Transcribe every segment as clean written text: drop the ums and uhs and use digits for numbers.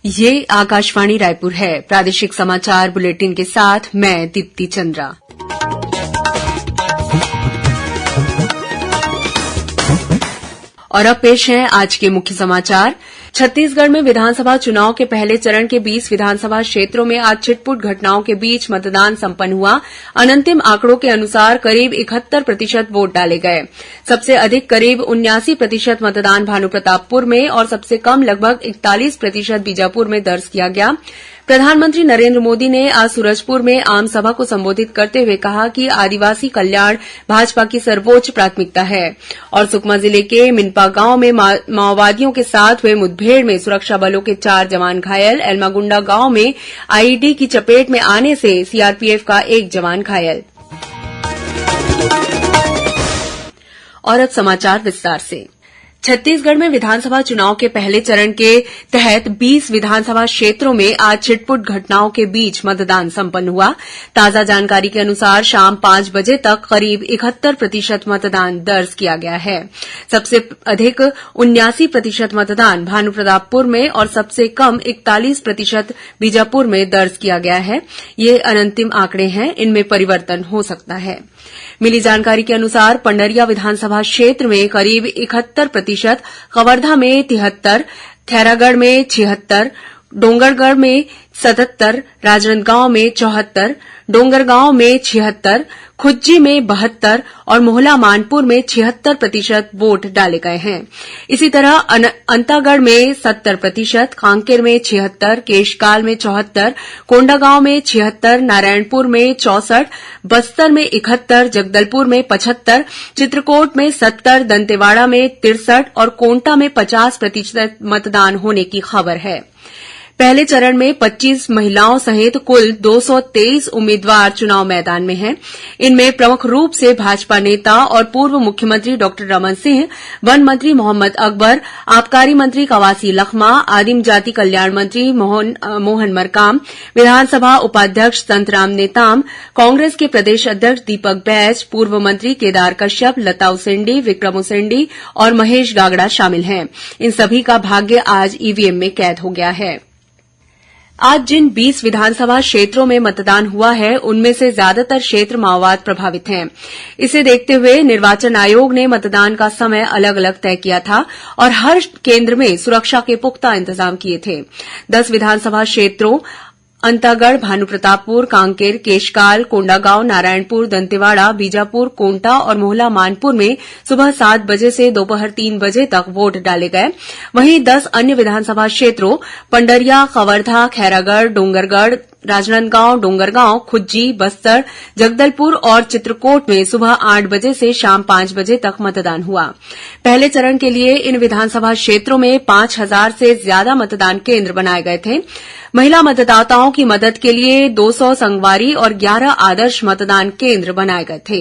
ये आकाशवाणी रायपुर है। प्रादेशिक समाचार बुलेटिन के साथ मैं दीप्ति चंद्रा। और अब पेश है आज के मुख्य समाचार। छत्तीसगढ़ में विधानसभा चुनाव के पहले चरण के 20 विधानसभा क्षेत्रों में आज छिटपुट घटनाओं के बीच मतदान संपन्न हुआ। अनंतिम आंकड़ों के अनुसार करीब 71% वोट डाले गए। सबसे अधिक करीब 79% मतदान भानुप्रतापपुर में और सबसे कम लगभग 41% बीजापुर में दर्ज किया गया। प्रधानमंत्री नरेंद्र मोदी ने आज सूरजपुर में आम सभा को संबोधित करते हुए कहा कि आदिवासी कल्याण भाजपा की सर्वोच्च प्राथमिकता है। और सुकमा जिले के मिनपा गांव में माओवादियों के साथ हुए मुठभेड़ में सुरक्षा बलों के 4 जवान घायल। एलमागुंडा गांव में आईईडी की चपेट में आने से सीआरपीएफ का 1 जवान घायल। और अब समाचार विस्तार से। छत्तीसगढ़ में विधानसभा चुनाव के पहले चरण के तहत 20 विधानसभा क्षेत्रों में आज छिटपुट घटनाओं के बीच मतदान संपन्न हुआ। ताजा जानकारी के अनुसार शाम 5 बजे तक करीब 71% मतदान दर्ज किया गया है। सबसे अधिक 79% मतदान भानुप्रतापपुर में और सबसे कम 41% बीजापुर में दर्ज किया गया है। ये अंतिम आंकड़े हैं, इनमें परिवर्तन हो सकता है। मिली जानकारी के अनुसार पंडरिया विधानसभा क्षेत्र में करीब 71%, कवर्धा में 73%, खैरागढ़ में 76%, डोंगरगढ़ में 77%, राजनांदगांव में 74%, डोंगरगांव में 76%, खुज्जी में 72% और मोहला मानपुर में 76% वोट डाले गए हैं। इसी तरह अंतागढ़ में 70%, कांकेर में 76%, केशकाल में 74%, कोंडागांव में 76%, नारायणपुर में 64%, बस्तर में 71%, जगदलपुर में 75%, चित्रकोट में 70%, दंतेवाड़ा में 63% और कोंटा में 50% मतदान होने की खबर है। पहले चरण में 25 महिलाओं सहित कुल 223 उम्मीदवार चुनाव मैदान में हैं। इनमें प्रमुख रूप से भाजपा नेता और पूर्व मुख्यमंत्री डॉ रमन सिंह, वन मंत्री मोहम्मद अकबर, आबकारी मंत्री कवासी लखमा, आदिम जाति कल्याण मंत्री मोहन मरकाम, विधानसभा उपाध्यक्ष संतराम नेताम, कांग्रेस के प्रदेश अध्यक्ष दीपक बैज, पूर्व मंत्री केदार कश्यप, लता उसेंडी, विक्रम उसेंडी और महेश गागड़ा शामिल हैं। इन सभी का भाग्य आज ईवीएम में कैद हो गया है। आज जिन 20 विधानसभा क्षेत्रों में मतदान हुआ है, उनमें से ज्यादातर क्षेत्र माओवाद प्रभावित हैं। इसे देखते हुए निर्वाचन आयोग ने मतदान का समय अलग अलग तय किया था और हर केंद्र में सुरक्षा के पुख्ता इंतजाम किए थे। 10 विधानसभा क्षेत्रों अंतागढ़, भानुप्रतापपुर, कांकेर, केशकाल, कोंडागांव, नारायणपुर, दंतेवाड़ा, बीजापुर, कोंटा और मोहला मानपुर में सुबह 7 बजे से दोपहर 3 बजे तक वोट डाले गए। वहीं 10 अन्य विधानसभा क्षेत्रों पंडरिया, कवर्धा, खैरागढ़, डोंगरगढ़, राजनांदगांव, डोंगरगांव, खुज्जी, बस्तर, जगदलपुर और चित्रकोट में सुबह 8 बजे से शाम 5 बजे तक मतदान हुआ। पहले चरण के लिए इन विधानसभा क्षेत्रों में 5000 से ज्यादा मतदान केंद्र बनाए गए थे। महिला मतदाताओं की मदद के लिए 200 संगवारी और 11 आदर्श मतदान केंद्र बनाए गए थे।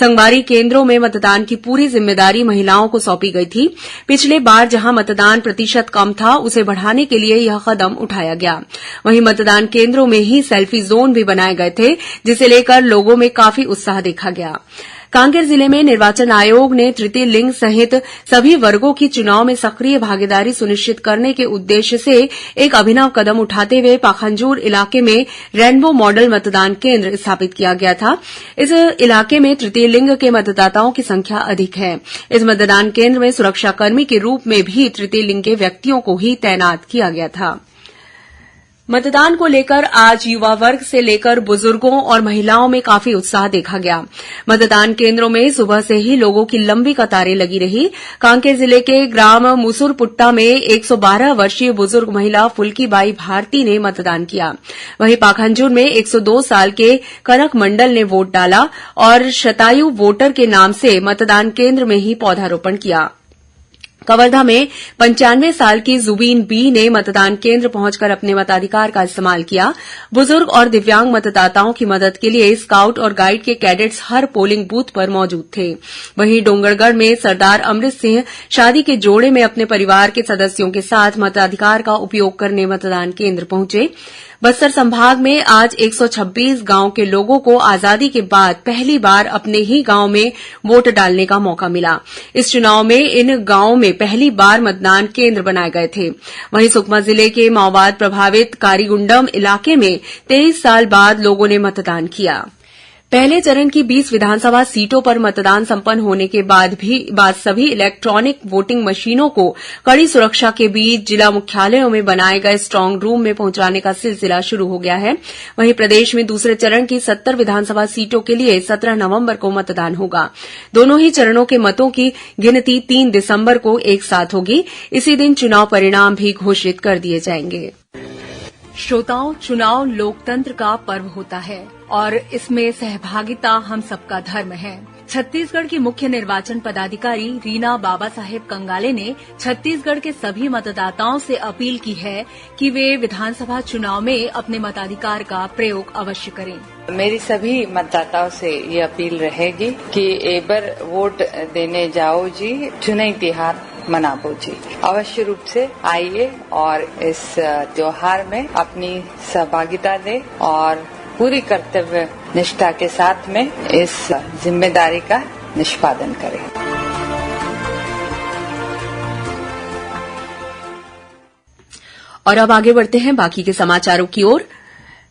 संगवारी केंद्रों में मतदान की पूरी जिम्मेदारी महिलाओं को सौंपी गई थी। पिछले बार जहां मतदान प्रतिशत कम था, उसे बढ़ाने के लिए यह कदम उठाया गया। वहीं मतदान केंद्रों में ही सेल्फी जोन भी बनाए गए थे, जिसे लेकर लोगों में काफी उत्साह देखा गया। कांकेर जिले में निर्वाचन आयोग ने तृतीय लिंग सहित सभी वर्गों की चुनाव में सक्रिय भागीदारी सुनिश्चित करने के उद्देश्य से एक अभिनव कदम उठाते हुए पाखंजूर इलाके में रेनबो मॉडल मतदान केंद्र स्थापित किया गया था। इस इलाके में तृतीय लिंग के मतदाताओं की संख्या अधिक है। इस मतदान केंद्र में सुरक्षाकर्मी के रूप में भी तृतीय लिंग के व्यक्तियों को ही तैनात किया गया था। मतदान को लेकर आज युवा वर्ग से लेकर बुजुर्गों और महिलाओं में काफी उत्साह देखा गया। मतदान केंद्रों में सुबह से ही लोगों की लंबी कतारें लगी रही। कांकेर जिले के ग्राम मुसुरपुट्टा में 112 वर्षीय बुजुर्ग महिला फुल्कीबाई भारती ने मतदान किया। वहीं पाखंजूर में 102 साल के कनक मंडल ने वोट डाला और शतायु वोटर के नाम से मतदान केंद्र में ही पौधारोपण किया। कवर्धा में 95 साल की जुबीन बी ने मतदान केंद्र पहुंचकर अपने मताधिकार का इस्तेमाल किया। बुजुर्ग और दिव्यांग मतदाताओं की मदद के लिए स्काउट और गाइड के कैडेट्स हर पोलिंग बूथ पर मौजूद थे। वहीं डोंगरगढ़ में सरदार अमृत सिंह शादी के जोड़े में अपने परिवार के सदस्यों के साथ मताधिकार का उपयोग करने मतदान केंद्र पहुंचे। बस्तर संभाग में आज 126 गांव के लोगों को आजादी के बाद पहली बार अपने ही गांव में वोट डालने का मौका मिला। इस चुनाव में इन गांवों में पहली बार मतदान केंद्र बनाए गए थे। वहीं सुकमा जिले के माओवाद प्रभावित कारीगुंडम इलाके में 23 साल बाद लोगों ने मतदान किया। पहले चरण की 20 विधानसभा सीटों पर मतदान संपन्न होने के बाद सभी इलेक्ट्रॉनिक वोटिंग मशीनों को कड़ी सुरक्षा के बीच जिला मुख्यालयों में बनाए गए स्ट्रांग रूम में पहुंचाने का सिलसिला शुरू हो गया है। वहीं प्रदेश में दूसरे चरण की 70 विधानसभा सीटों के लिए 17 नवंबर को मतदान होगा। दोनों ही चरणों के मतों की गिनती 3 दिसंबर को एक साथ होगी। इसी दिन चुनाव परिणाम भी घोषित कर दिए जाएंगे। श्रोताओं, चुनाव लोकतंत्र का पर्व होता है और इसमें सहभागिता हम सबका धर्म है। छत्तीसगढ़ की मुख्य निर्वाचन पदाधिकारी रीना बाबा साहेब कंगाले ने छत्तीसगढ़ के सभी मतदाताओं से अपील की है कि वे विधानसभा चुनाव में अपने मताधिकार का प्रयोग अवश्य करें। मेरी सभी मतदाताओं से ये अपील रहेगी कि एक बार वोट देने जाओ जी, चुनावी त्योहार मनाओ जी। अवश्य रूप से आइए और इस त्योहार में अपनी सहभागिता दें और पूरी कर्तव्य निष्ठा के साथ में इस जिम्मेदारी का निष्पादन करें। और अब आगे बढ़ते हैं बाकी के समाचारों की ओर।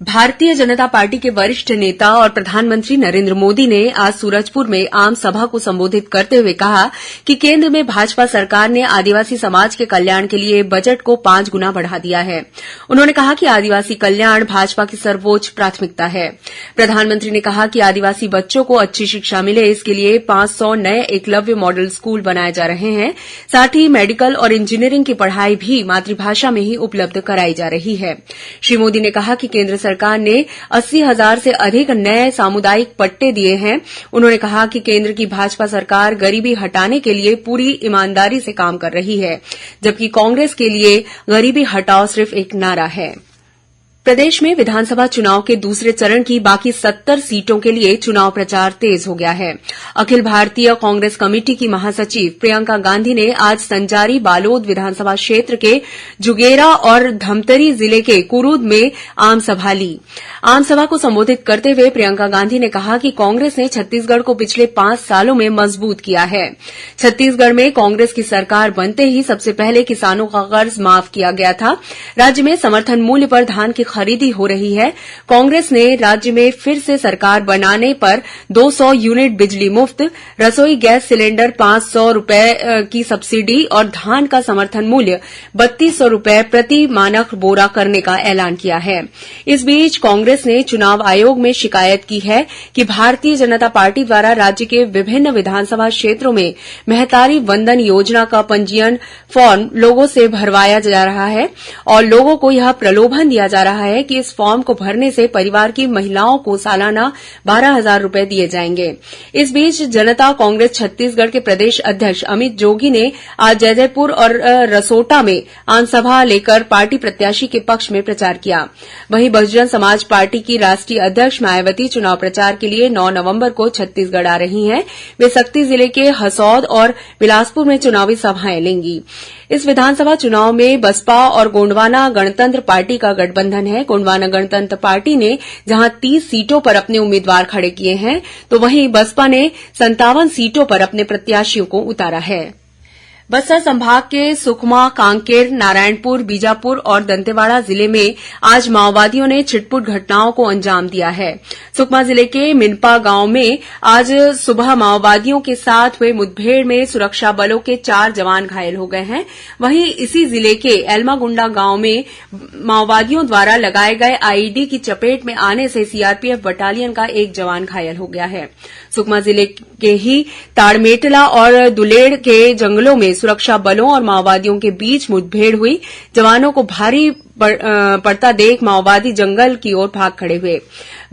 भारतीय जनता पार्टी के वरिष्ठ नेता और प्रधानमंत्री नरेंद्र मोदी ने आज सूरजपुर में आम सभा को संबोधित करते हुए कहा कि केंद्र में भाजपा सरकार ने आदिवासी समाज के कल्याण के लिए बजट को 5 गुना बढ़ा दिया है। उन्होंने कहा कि आदिवासी कल्याण भाजपा की सर्वोच्च प्राथमिकता है। प्रधानमंत्री ने कहा कि आदिवासी बच्चों को अच्छी शिक्षा मिले, इसके लिए 500 नए एकलव्य मॉडल स्कूल बनाए जा रहे हैं। साथ ही मेडिकल और इंजीनियरिंग की पढ़ाई भी मातृभाषा में ही उपलब्ध कराई जा रही है। श्री मोदी ने कहा कि केंद्र सरकार ने 80,000 से अधिक नए सामुदायिक पट्टे दिए हैं। उन्होंने कहा कि केंद्र की भाजपा सरकार गरीबी हटाने के लिए पूरी ईमानदारी से काम कर रही है, जबकि कांग्रेस के लिए गरीबी हटाओ सिर्फ एक नारा है। प्रदेश में विधानसभा चुनाव के दूसरे चरण की बाकी 70 सीटों के लिए चुनाव प्रचार तेज हो गया है। अखिल भारतीय कांग्रेस कमेटी की महासचिव प्रियंका गांधी ने आज संजारी बालोद विधानसभा क्षेत्र के जुगेरा और धमतरी जिले के कुरूद में आम सभा ली। आम सभा को संबोधित करते हुए प्रियंका गांधी ने कहा कि कांग्रेस ने छत्तीसगढ़ को पिछले 5 सालों में मजबूत किया है। छत्तीसगढ़ में कांग्रेस की सरकार बनते ही सबसे पहले किसानों का कर्ज माफ किया गया था। राज्य में समर्थन मूल्य पर धान की खरीदी हो रही है। कांग्रेस ने राज्य में फिर से सरकार बनाने पर 200 यूनिट बिजली मुफ्त, रसोई गैस सिलेंडर 500 रुपए की सब्सिडी और धान का समर्थन मूल्य 3200 रुपए प्रति मानक बोरा करने का ऐलान किया है। इस बीच कांग्रेस ने चुनाव आयोग में शिकायत की है कि भारतीय जनता पार्टी द्वारा राज्य के विभिन्न विधानसभा क्षेत्रों में महतारी वंदन योजना का पंजीयन फॉर्म लोगों से भरवाया जा रहा है और लोगों को यह प्रलोभन दिया जा रहा है कि इस फॉर्म को भरने से परिवार की महिलाओं को सालाना 12,000 रुपए दिए जाएंगे। इस बीच जनता कांग्रेस छत्तीसगढ़ के प्रदेश अध्यक्ष अमित जोगी ने आज जयदेवपुर और रसोटा में आमसभा लेकर पार्टी प्रत्याशी के पक्ष में प्रचार किया। वहीं बहुजन समाज पार्टी की राष्ट्रीय अध्यक्ष मायावती चुनाव प्रचार के लिए 9 नवंबर को छत्तीसगढ़ आ रही हैं। वे सक्ती जिले के हसौद और बिलासपुर में चुनावी सभाएं लेंगी। इस विधानसभा चुनाव में बसपा और गोंडवाना गणतंत्र पार्टी का गठबंधन है। गोंडवाना गणतंत्र पार्टी ने जहां 30 सीटों पर अपने उम्मीदवार खड़े किए हैं, तो वहीं बसपा ने 57 सीटों पर अपने प्रत्याशियों को उतारा है। बस्तर संभाग के सुकमा, कांकेर, नारायणपुर, बीजापुर और दंतेवाड़ा जिले में आज माओवादियों ने छिटपुट घटनाओं को अंजाम दिया है। सुकमा जिले के मिनपा गांव में आज सुबह माओवादियों के साथ हुए मुठभेड़ में सुरक्षा बलों के 4 जवान घायल हो गए हैं। वहीं इसी जिले के एलमागुंडा गांव में माओवादियों द्वारा लगाए गए आईईडी की चपेट में आने से सीआरपीएफ बटालियन का एक जवान घायल हो गया है। सुकमा जिले के ही ताड़मेटला और दुलेड़ के जंगलों में सुरक्षा बलों और माओवादियों के बीच मुठभेड़ हुई। जवानों को भारी पड़ता देख माओवादी जंगल की ओर भाग खड़े हुए।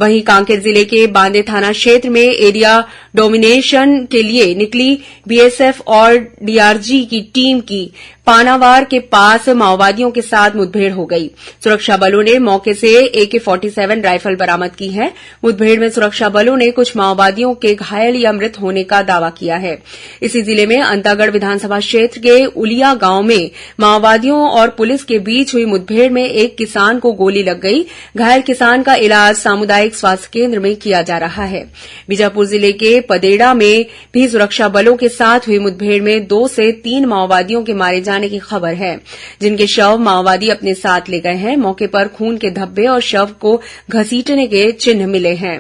वहीं कांकेर जिले के बांदे थाना क्षेत्र में एरिया डोमिनेशन के लिए निकली बीएसएफ और डीआरजी की टीम की पानावार के पास माओवादियों के साथ मुठभेड़ हो गई। सुरक्षा बलों ने मौके से AK-47 राइफल बरामद की है। मुठभेड़ में सुरक्षा बलों ने कुछ माओवादियों के घायल या मृत होने का दावा किया है। इसी जिले में अंतागढ़ विधानसभा क्षेत्र के उलिया गांव में माओवादियों और पुलिस के बीच हुई मुठभेड़ में एक किसान को गोली लग गई। घायल किसान का इलाज सामुदायिक स्वास्थ्य केंद्र में किया जा रहा है। बीजापुर जिले के पदेड़ा में भी सुरक्षा बलों के साथ हुई मुठभेड़ में 2 से 3 माओवादियों के मारे जाने की खबर है, जिनके शव माओवादी अपने साथ ले गए हैं। मौके पर खून के धब्बे और शव को घसीटने के चिन्ह मिले हैं।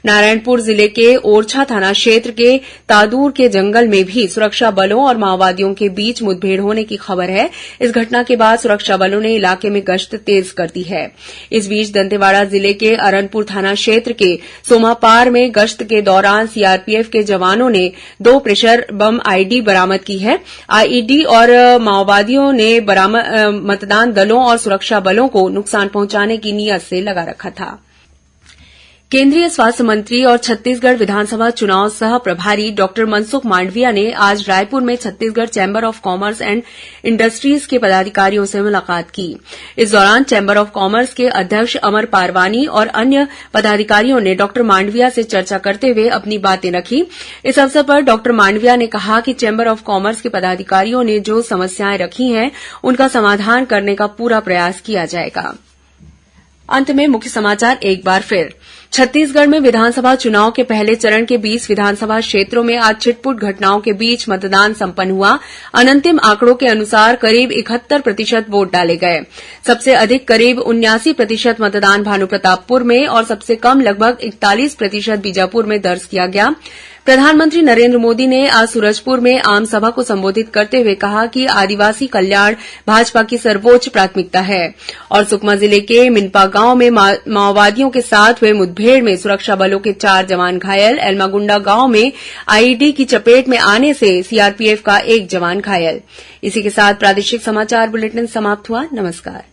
नारायणपुर जिले के ओरछा थाना क्षेत्र के तादूर के जंगल में भी सुरक्षा बलों और माओवादियों के बीच मुठभेड़ होने की खबर है। इस घटना के बाद सुरक्षा बलों ने इलाके में गश्त तेज कर दी है। इस बीच दंतेवाड़ा जिले के अरनपुर थाना क्षेत्र के सोमापार में गश्त के दौरान सीआरपीएफ के जवानों ने 2 प्रेशर बम आईडी बरामद की है। आईईडी और माओवादियों ने मतदान दलों और सुरक्षा बलों को नुकसान पहुंचाने की नीयत से लगा रखा था। केंद्रीय स्वास्थ्य मंत्री और छत्तीसगढ़ विधानसभा चुनाव सह प्रभारी डॉ मनसुख मांडविया ने आज रायपुर में Chhattisgarh chamber of commerce and industries के पदाधिकारियों से मुलाकात की। इस दौरान चैम्बर ऑफ कॉमर्स के अध्यक्ष अमर पारवानी और अन्य पदाधिकारियों ने डॉ मांडविया से चर्चा करते हुए अपनी बातें रखी। इस अवसर पर डॉ मांडविया ने कहा कि चैम्बर ऑफ कॉमर्स के पदाधिकारियों ने जो समस्याएं रखी हैं, उनका समाधान करने का पूरा प्रयास किया जाएगा। अंत में मुख्य समाचार एक बार फिर। छत्तीसगढ़ में विधानसभा चुनाव के पहले चरण के 20 विधानसभा क्षेत्रों में आज छिटपुट घटनाओं के बीच मतदान संपन्न हुआ। अनंतिम आंकड़ों के अनुसार करीब 71% वोट डाले गए। सबसे अधिक करीब 79% मतदान भानुप्रतापपुर में और सबसे कम लगभग 41% बीजापुर में दर्ज किया गया। प्रधानमंत्री नरेंद्र मोदी ने आज सूरजपुर में आम सभा को संबोधित करते हुए कहा कि आदिवासी कल्याण भाजपा की सर्वोच्च प्राथमिकता है। और सुकमा जिले के मिनपा गांव में माओवादियों के साथ हुए मुठभेड़ में सुरक्षा बलों के 4 जवान घायल। एलमागुंडा गांव में आईईडी की चपेट में आने से सीआरपीएफ का 1 जवान घायल। इसी के साथ प्रादेशिक समाचार बुलेटिन समाप्त हुआ। नमस्कार।